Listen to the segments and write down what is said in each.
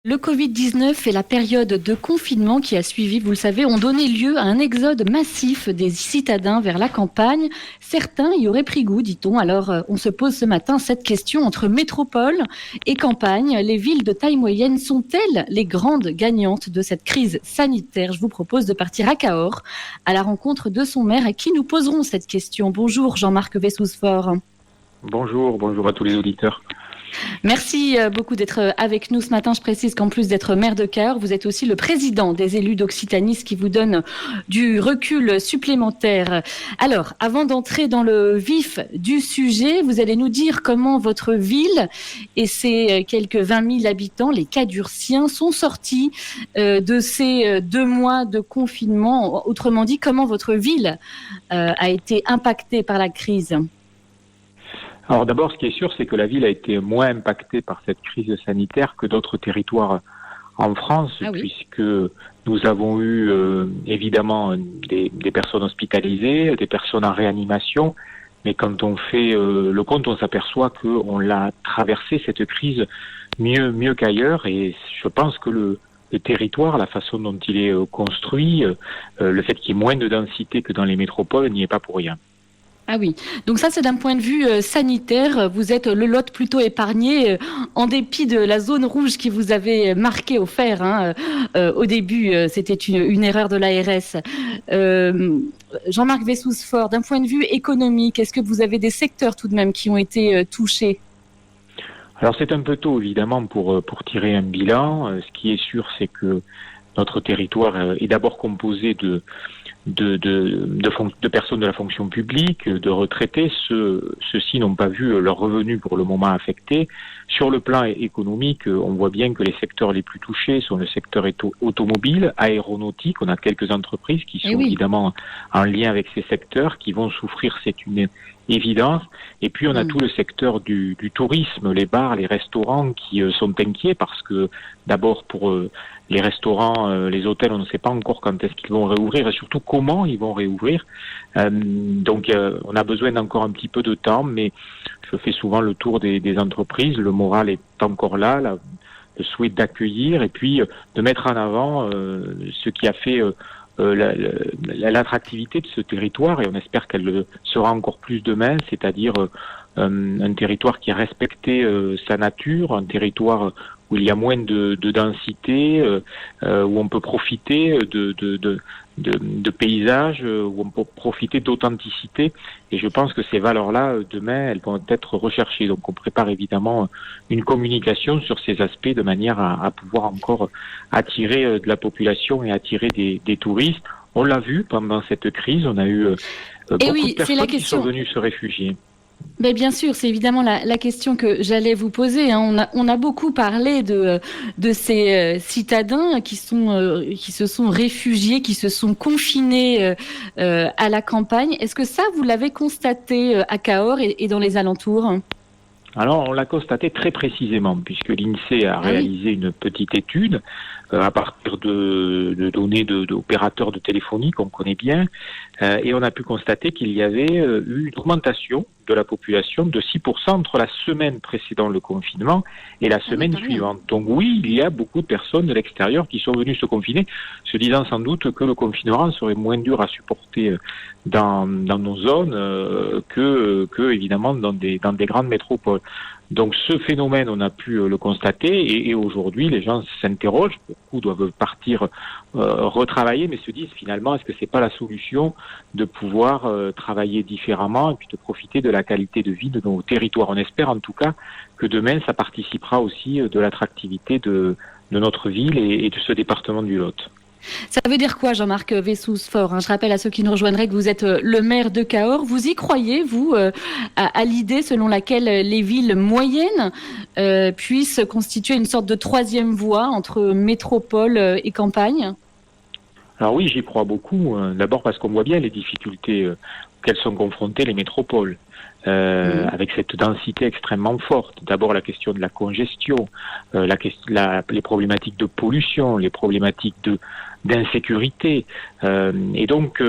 Le Covid-19 et la période de confinement qui a suivi, vous le savez, ont donné lieu à un exode massif des citadins vers la campagne. Certains y auraient pris goût, dit-on. Alors, on se pose ce matin cette question entre métropole et campagne. Les villes de taille moyenne sont-elles les grandes gagnantes de cette crise sanitaire ? Je vous propose de partir à Cahors, à la rencontre de son maire, à qui nous poserons cette question. Bonjour Jean-Marc Wessous-Fort. Bonjour à tous les auditeurs. Merci beaucoup d'être avec nous ce matin. Je précise qu'en plus d'être maire de Cahors, vous êtes aussi le président des élus d'Occitanie, ce qui vous donne du recul supplémentaire. Alors, avant d'entrer dans le vif du sujet, vous allez nous dire comment votre ville et ses quelques 20 000 habitants, les Cadurciens, sont sortis de ces 2 mois de confinement. Autrement dit, comment votre ville a été impactée par la crise ? Alors d'abord, ce qui est sûr, c'est que la ville a été moins impactée par cette crise sanitaire que d'autres territoires en France, puisque nous avons eu évidemment des personnes hospitalisées, des personnes en réanimation, mais quand on fait le compte, on s'aperçoit qu'on l'a traversé, cette crise, mieux qu'ailleurs, et je pense que le territoire, la façon dont il est construit, le fait qu'il y ait moins de densité que dans les métropoles n'y est pas pour rien. Ah oui, donc ça c'est d'un point de vue sanitaire, vous êtes le Lot plutôt épargné en dépit de la zone rouge qui vous avait marqué au fer. Au début, c'était une erreur de l'ARS. Jean-Marc Wessous-Fort, d'un point de vue économique, est-ce que vous avez des secteurs tout de même qui ont été touchés ? Alors c'est un peu tôt évidemment pour tirer un bilan. Ce qui est sûr, c'est que notre territoire est d'abord composé de personnes de la fonction publique, de retraités. Ceux-ci n'ont pas vu leurs revenus pour le moment affectés. Sur le plan économique, on voit bien que les secteurs les plus touchés sont le secteur automobile, aéronautique. On a quelques entreprises qui sont évidemment en lien avec ces secteurs, qui vont souffrir, c'est une évidence. Et puis on a tout le secteur du tourisme, les bars, les restaurants qui sont inquiets parce que d'abord pour les restaurants, les hôtels, on ne sait pas encore quand est-ce qu'ils vont réouvrir et surtout comment ils vont réouvrir. Donc on a besoin d'encore un petit peu de temps, mais je fais souvent le tour des entreprises. Le moral est encore là, le souhait d'accueillir et puis de mettre en avant ce qui a fait l'attractivité de ce territoire, et on espère qu'elle le sera encore plus demain, c'est-à-dire un territoire qui a respecté sa nature, un territoire où il y a moins de densité, où on peut profiter de paysages, où on peut profiter d'authenticité. Et je pense que ces valeurs-là, demain, elles vont être recherchées. Donc on prépare évidemment une communication sur ces aspects de manière à pouvoir encore attirer de la population et attirer des touristes. On l'a vu pendant cette crise, on a eu beaucoup de personnes qui sont venues se réfugier. Mais bien sûr, c'est évidemment la question que j'allais vous poser. On a beaucoup parlé de ces citadins qui se sont réfugiés, qui se sont confinés à la campagne. Est-ce que ça, vous l'avez constaté à Cahors et dans les alentours ? Alors, on l'a constaté très précisément, puisque l'INSEE a réalisé une petite étude à partir de données d'opérateurs de téléphonie qu'on connaît bien, et on a pu constater qu'il y avait eu une augmentation de la population de 6% entre la semaine précédant le confinement et la semaine suivante. Donc oui, il y a beaucoup de personnes de l'extérieur qui sont venues se confiner, se disant sans doute que le confinement serait moins dur à supporter dans nos zones que évidemment dans des grandes métropoles. Donc ce phénomène, on a pu le constater, et aujourd'hui les gens s'interrogent, beaucoup doivent partir retravailler, mais se disent finalement, est-ce que c'est pas la solution de pouvoir travailler différemment et puis de profiter de la qualité de vie de nos territoires. On espère en tout cas que demain ça participera aussi de l'attractivité de notre ville et de ce département du Lot. Ça veut dire quoi, Jean-Marc Wessous-Fort ? Je rappelle à ceux qui nous rejoindraient que vous êtes le maire de Cahors. Vous y croyez, vous, à l'idée selon laquelle les villes moyennes puissent constituer une sorte de troisième voie entre métropole et campagne ? Alors oui, j'y crois beaucoup. D'abord parce qu'on voit bien les difficultés auxquelles sont confrontées les métropoles. Avec cette densité extrêmement forte. D'abord la question de la congestion, les problématiques de pollution, les problématiques d'insécurité. Et donc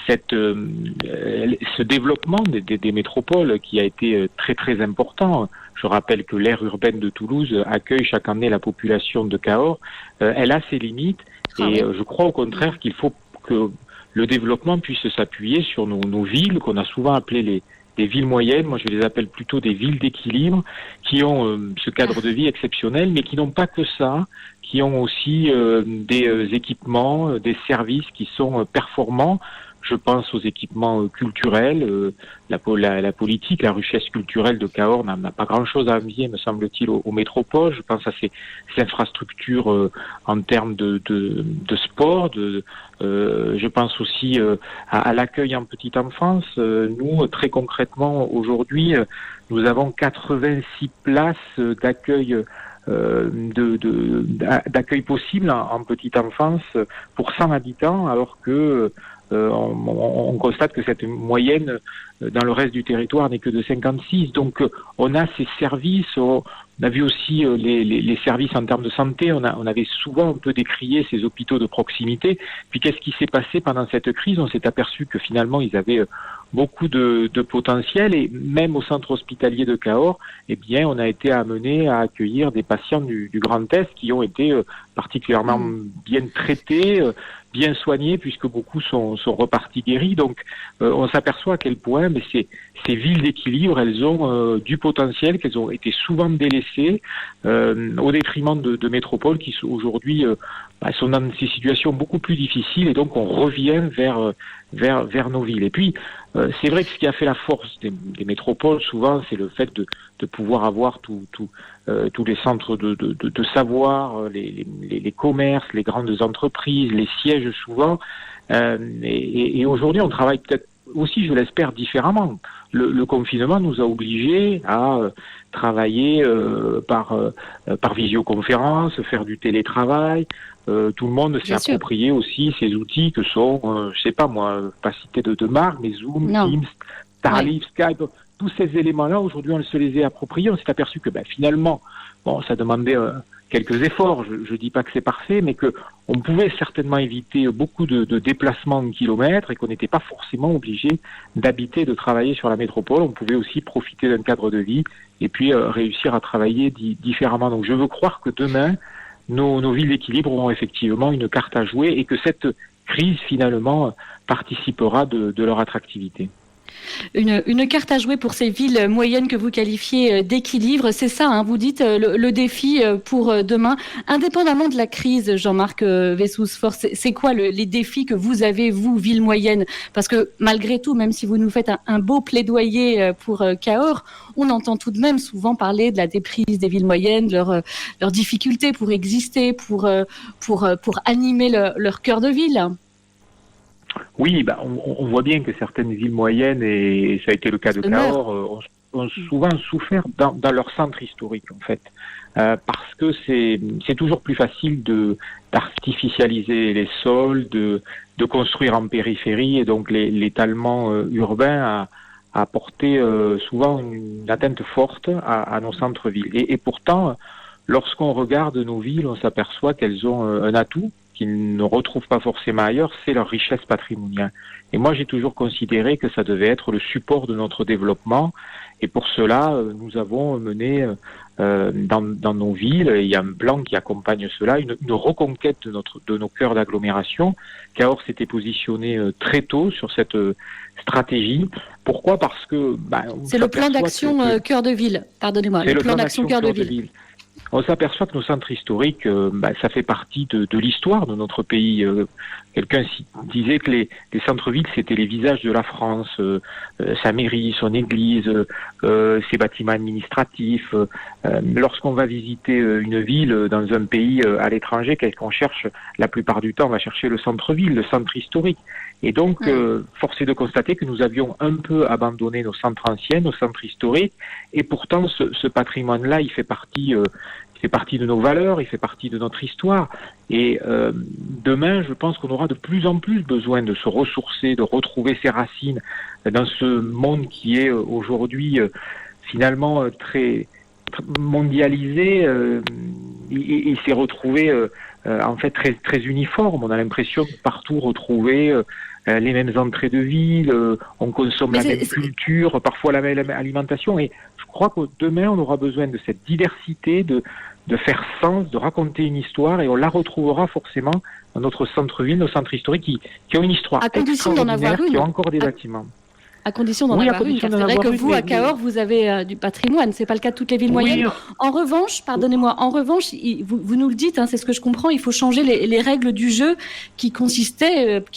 ce développement des métropoles qui a été très très important, Je rappelle que l'aire urbaine de Toulouse accueille chaque année la population de Cahors. Elle a ses limites et je crois au contraire qu'il faut que le développement puisse s'appuyer sur nos villes, qu'on a souvent appelées des villes moyennes. Moi, je les appelle plutôt des villes d'équilibre, qui ont ce cadre de vie exceptionnel, mais qui n'ont pas que ça, qui ont aussi des équipements, des services qui sont performants. Je pense aux équipements culturels, la politique, la richesse culturelle de Cahors n'a pas grand-chose à envier, me semble-t-il, aux métropoles. Je pense à ces infrastructures en termes de sport. Je pense aussi à l'accueil en petite enfance. Nous, très concrètement, aujourd'hui, nous avons 86 places d'accueil d'accueil possible en petite enfance pour 100 habitants, alors que on constate que cette moyenne dans le reste du territoire n'est que de 56. Donc on a ces services, on a vu aussi les services en termes de santé, on avait souvent un peu décrié ces hôpitaux de proximité. Puis qu'est-ce qui s'est passé pendant cette crise? On s'est aperçu que finalement ils avaient beaucoup de potentiel, et même au centre hospitalier de Cahors, eh bien, on a été amené à accueillir des patients du Grand Est qui ont été particulièrement bien traités, bien soignés, puisque beaucoup sont repartis guéris. Donc, on s'aperçoit à quel point ces villes d'équilibre, elles ont du potentiel, qu'elles ont été souvent délaissées au détriment de métropoles qui aujourd'hui sont dans ces situations beaucoup plus difficiles, et donc on revient vers nos villes. Et puis, c'est vrai que ce qui a fait la force des métropoles, souvent, c'est le fait de pouvoir avoir tous les centres de savoir, les commerces, les grandes entreprises, les sièges souvent. Et aujourd'hui, on travaille peut-être aussi, je l'espère, différemment. Le confinement nous a obligés à travailler par visioconférence, faire du télétravail. Tout le monde s'est approprié aussi ces outils que sont, je sais pas moi, pas citer de marque, mais Zoom, Teams, Starleaf, Skype, tous ces éléments-là, aujourd'hui, on se les est appropriés. On s'est aperçu que finalement, ça demandait quelques efforts. Je dis pas que c'est parfait, mais que on pouvait certainement éviter beaucoup de déplacements en kilomètres, et qu'on n'était pas forcément obligé d'habiter, de travailler sur la métropole. On pouvait aussi profiter d'un cadre de vie et puis réussir à travailler différemment. Donc je veux croire que demain, nos villes d'équilibre auront effectivement une carte à jouer, et que cette crise finalement participera de leur attractivité. Une carte à jouer pour ces villes moyennes que vous qualifiez d'équilibre, c'est ça, hein, vous dites le défi pour demain, indépendamment de la crise. Jean-Marc Wessous-Forst, c'est quoi les défis que vous avez, vous, ville moyenne? Parce que malgré tout, même si vous nous faites un beau plaidoyer pour Cahors, on entend tout de même souvent parler de la déprise des villes moyennes, de leurs difficultés pour exister, pour animer leur cœur de ville. Oui, on voit bien que certaines villes moyennes, et ça a été le cas de Cahors, ont souvent souffert dans leur centre historique, en fait, parce que c'est toujours plus facile d'artificialiser les sols, de construire en périphérie, et donc l'étalement urbain a apporté souvent une atteinte forte à nos centres-villes. Et pourtant, lorsqu'on regarde nos villes, on s'aperçoit qu'elles ont un atout qu'ils ne retrouvent pas forcément ailleurs, c'est leur richesse patrimoniale. Et moi, j'ai toujours considéré que ça devait être le support de notre développement. Et pour cela, nous avons mené dans nos villes, et il y a un plan qui accompagne cela, une reconquête de nos cœurs d'agglomération. Cahors s'était positionné très tôt sur cette stratégie. Pourquoi? Parce que c'est le plan d'action cœur de ville. Pardonnez-moi, le plan d'action cœur de ville. On s'aperçoit que nos centres historiques, ça fait partie de l'histoire de notre pays. Quelqu'un disait que les centres-villes, c'était les visages de la France, sa mairie, son église, ses bâtiments administratifs. Lorsqu'on va visiter une ville dans un pays à l'étranger, qu'est-ce qu'on cherche? La plupart du temps, on va chercher le centre-ville, le centre historique. Et donc, force est de constater que nous avions un peu abandonné nos centres anciens, nos centres historiques, et pourtant ce patrimoine-là, il fait partie de nos valeurs, il fait partie de notre histoire. Et demain, je pense qu'on aura de plus en plus besoin de se ressourcer, de retrouver ses racines dans ce monde qui est aujourd'hui finalement très mondialisé. Il s'est retrouvé en fait très uniforme. On a l'impression de partout retrouver les mêmes entrées de ville, on consomme la même culture, parfois la même alimentation. Et je crois que demain, on aura besoin de cette diversité, de faire sens, de raconter une histoire, et on la retrouvera forcément dans notre centre-ville, nos centres historiques qui ont une histoire extraordinaire, qui ont encore des bâtiments. À condition d'en avoir une, car c'est vrai que vous, à Cahors, vous avez du patrimoine. C'est pas le cas de toutes les villes moyennes. En revanche, pardonnez-moi, vous nous le dites, c'est ce que je comprends, il faut changer les règles du jeu qui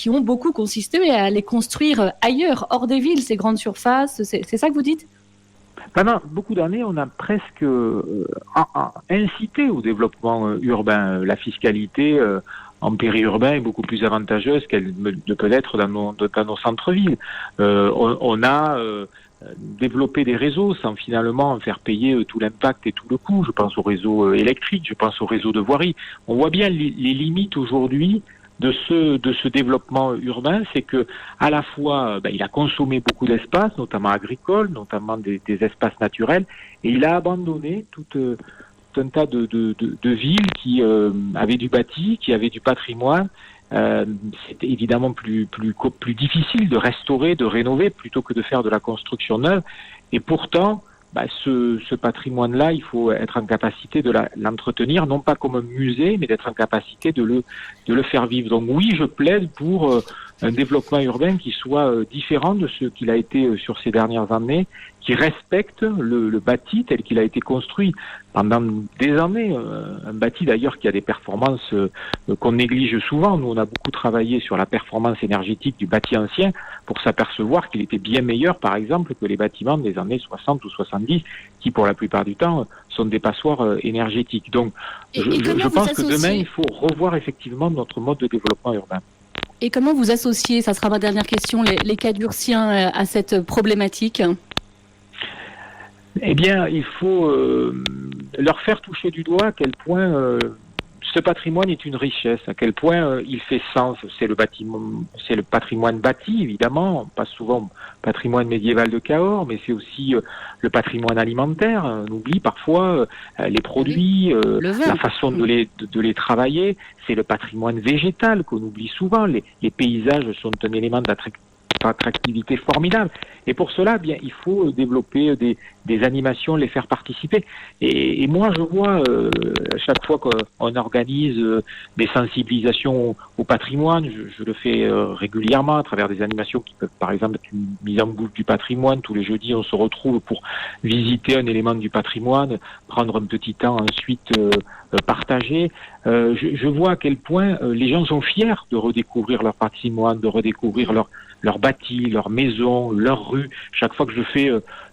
ont beaucoup consisté à les construire ailleurs, hors des villes, ces grandes surfaces. C'est ça que vous dites ? Pendant beaucoup d'années, on a presque incité au développement urbain. La fiscalité en périurbain est beaucoup plus avantageuse qu'elle ne peut l'être dans nos centres-villes. On a développé des réseaux sans finalement faire payer tout l'impact et tout le coût. Je pense au réseau électrique, je pense au réseau de voirie. On voit bien les limites aujourd'hui de ce développement urbain, c'est que à la fois il a consommé beaucoup d'espace, notamment agricole, notamment des espaces naturels, et il a abandonné tout un tas de villes qui avaient du bâti, qui avaient du patrimoine. C'était évidemment plus difficile de restaurer, de rénover, plutôt que de faire de la construction neuve. Et pourtant, ce patrimoine-là, il faut être en capacité de l'entretenir, non pas comme un musée, mais d'être en capacité de le faire vivre. Donc oui, je plaide pour un développement urbain qui soit différent de ce qu'il a été sur ces dernières années, qui respecte le bâti tel qu'il a été construit pendant des années. Un bâti d'ailleurs qui a des performances qu'on néglige souvent. Nous, on a beaucoup travaillé sur la performance énergétique du bâti ancien pour s'apercevoir qu'il était bien meilleur, par exemple, que les bâtiments des années 60 ou 70, qui pour la plupart du temps sont des passoires énergétiques. Donc je pense que demain, il faut revoir effectivement notre mode de développement urbain. Et comment vous associez, ça sera ma dernière question, les Cadurciens à cette problématique ? Eh bien, il faut leur faire toucher du doigt à quel point ce patrimoine est une richesse, à quel point il fait sens. C'est le patrimoine bâti, évidemment, pas souvent patrimoine médiéval de Cahors, mais c'est aussi le patrimoine alimentaire. On oublie parfois les produits, la façon de les travailler. C'est le patrimoine végétal qu'on oublie souvent. Les paysages sont un élément d'attractivité formidable. Et pour cela, bien, il faut développer des animations, les faire participer. Et moi, je vois chaque fois qu'on organise des sensibilisations au patrimoine, je le fais régulièrement à travers des animations qui peuvent, par exemple, être une mise en bouche du patrimoine. Tous les jeudis, on se retrouve pour visiter un élément du patrimoine, prendre un petit temps ensuite partager. Je vois à quel point les gens sont fiers de redécouvrir leur patrimoine, de redécouvrir leur bâti, leur maison, leur rue. Chaque fois que je fais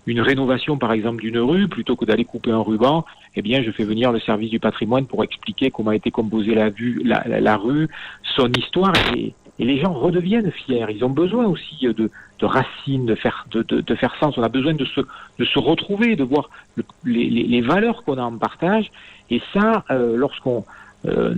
une rénovation, par exemple, d'une rue, plutôt que d'aller couper un ruban, eh bien, je fais venir le service du patrimoine pour expliquer comment a été composée la rue, son histoire, et les gens redeviennent fiers. Ils ont besoin aussi de racines, de faire sens. On a besoin de se retrouver, de voir les valeurs qu'on a en partage. Et ça, lorsqu'on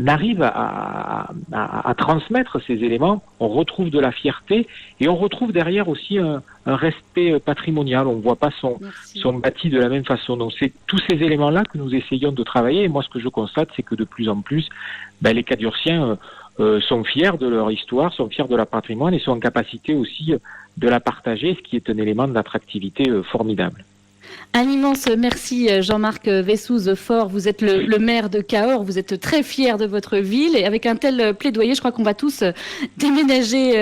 arrive à transmettre ces éléments, on retrouve de la fierté et on retrouve derrière aussi un respect patrimonial. On ne voit pas son bâti de la même façon. Donc c'est tous ces éléments-là que nous essayons de travailler. Et moi, ce que je constate, c'est que de plus en plus, les Cadurciens sont fiers de leur histoire, sont fiers de leur patrimoine et sont en capacité aussi de la partager, ce qui est un élément d'attractivité formidable. Un immense merci Jean-Marc Vessouze-Fort, vous êtes le maire de Cahors, vous êtes très fier de votre ville et avec un tel plaidoyer, je crois qu'on va tous déménager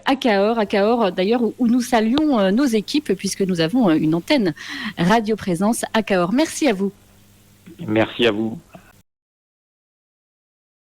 à Cahors d'ailleurs où nous saluons nos équipes puisque nous avons une antenne Radio Présence à Cahors. Merci à vous. Merci à vous.